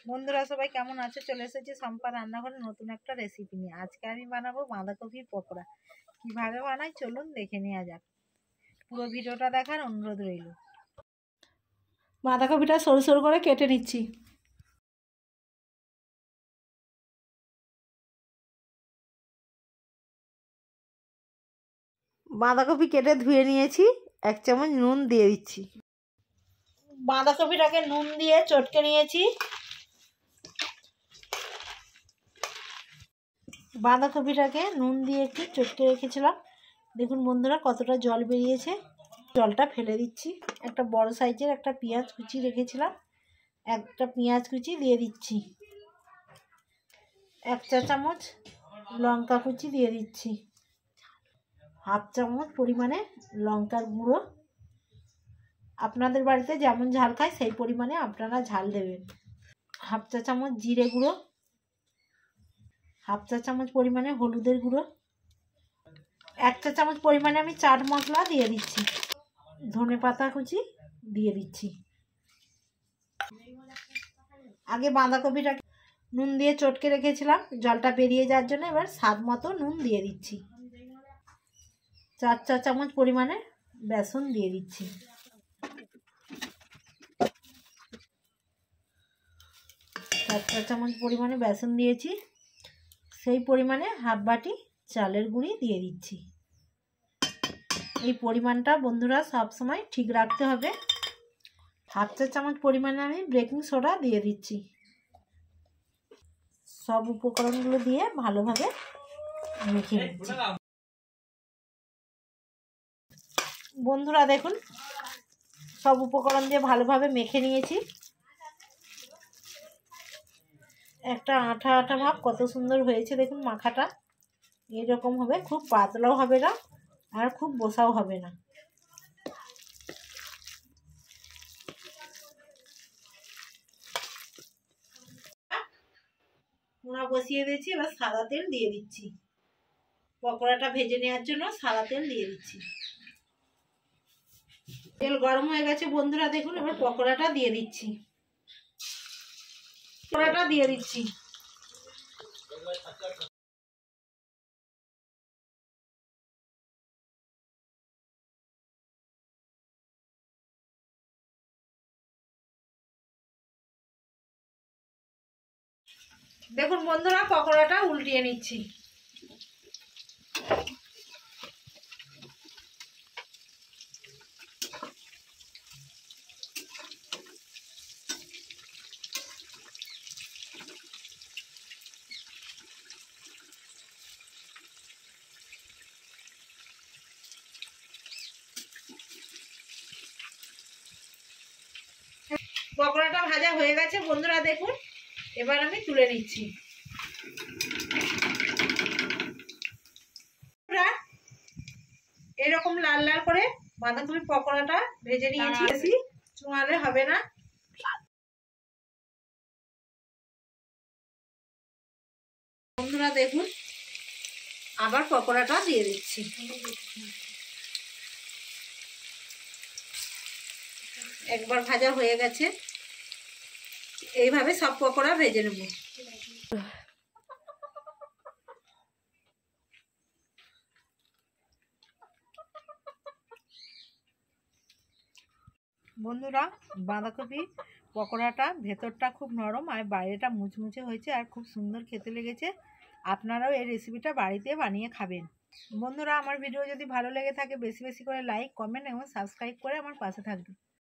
বন্ধুরা সবাই কেমন আছে? চলে এসেছি সম্পা রান্নাঘরে নতুন একটা রেসিপি নিয়ে। আজকে আমি বানাবো বাঁধাকপির পকোড়া। কিভাবে বানাই চলুন দেখে নেওয়া যাক। পুরো ভিডিওটা দেখার অনুরোধ রইল। বাঁধাকপিটা সরু সরু করে কেটে নিচ্ছি। বাঁধাকপি কেটে ধুয়ে নিয়েছি, 1 চামচ নুন দিয়ে দিচ্ছি। বাঁধাকপিটাকে নুন দিয়ে চটকে নিয়েছি। বাঁধাকপিটাকে নুন দিয়ে একটু চটকে রেখেছিলাম। দেখুন বন্ধুরা কতটা জল বেরিয়েছে। জলটা ফেলে দিচ্ছি। একটা বড় সাইজের একটা পেঁয়াজ কুচি রেখেছিলাম, একটা পেঁয়াজ কুচি দিয়ে দিচ্ছি। 1 চা চামচ লঙ্কা কুচি দিয়ে দিচ্ছি। 1/2 চামচ পরিমাণে লঙ্কার গুঁড়ো। আপনাদের বাড়িতে যেমন ঝাল খায় সেই পরিমাণে আপনারা ঝাল দেবেন। 1/2 চা চামচ জিরে গুঁড়ো, 1/2 চা চামচ পরিমাণে হলুদের গুঁড়ো, 1 চা চামচ পরিমাণে আমি চাট মশলা দিয়ে দিচ্ছি। ধনে পাতা কুচি দিয়ে দিচ্ছি। আগে বাঁধাকপিটা নুন দিয়ে চটকে রেখেছিলাম, জলটা বেরিয়ে যাওয়ার জন্য এবার স্বাদ মতো নুন দিয়ে দিচ্ছি। 4 চা চামচ পরিমাণে বেসন দিয়ে দিচ্ছি। 4 চা চামচ পরিমাণে বেসন দিয়েছি, সেই পরিমাণে 1/2 বাটি চালের গুঁড়ি দিয়ে দিচ্ছি। এই পরিমাণটা বন্ধুরা সব সময় ঠিক রাখতে হবে। 1/2 চা চামচ পরিমাণে আমি বেকিং সোডা দিয়ে দিচ্ছি। সব উপকরণগুলো দিয়ে ভালোভাবে মেখে নিচ্ছি। বন্ধুরা দেখুন সব উপকরণ দিয়ে ভালোভাবে মেখে নিয়েছি। একটা আঠা আঠা ভাব কত সুন্দর হয়েছে দেখুন। মাখাটা এরকম হবে, খুব পাতলাও হবে না আর খুব বসাও হবে না। মোড়া বসিয়ে দিয়েছি, এবার সাদা তেল দিয়ে দিচ্ছি। পকোড়াটা ভেজে নেওয়ার জন্য সাদা তেল দিয়ে দিচ্ছি। তেল গরম হয়ে গেছে বন্ধুরা দেখুন, এবার পকোড়াটা দিয়ে দিচ্ছি। পকোড়াটা দিয়ে দিচ্ছি। দেখুন বন্ধুরা পকোড়াটা উল্টিয়ে নিচ্ছি। পকোড়াটা ভাজা হয়ে গেছে বন্ধুরা দেখুন, এবার আমি তুলে নিচ্ছি। এরকম লাল লাল করে বাঁধাকপির পকোড়াটা ভেজে নিয়েছি, বেশি চুয়ালে হবে না। বন্ধুরা দেখুন আবার পকোড়াটা দিয়ে দিচ্ছি। একবার ভাজা হয়ে গেছে, এইভাবে সব পকোড়া ভেজে নেব। বন্ধুরা বাঁধাকপি পকোড়াটা ভেতরটা খুব নরম আর বাইরেটা মুচমুচে হয়েছে আর খুব সুন্দর খেতে লেগেছে। আপনারাও এই রেসিপিটা বাড়িতে বানিয়ে খাবেন। বন্ধুরা আমার ভিডিও যদি ভালো লেগে থাকে বেশি বেশি করে লাইক, কমেন্ট এবং সাবস্ক্রাইব করে আমার পাশে থাকবেন।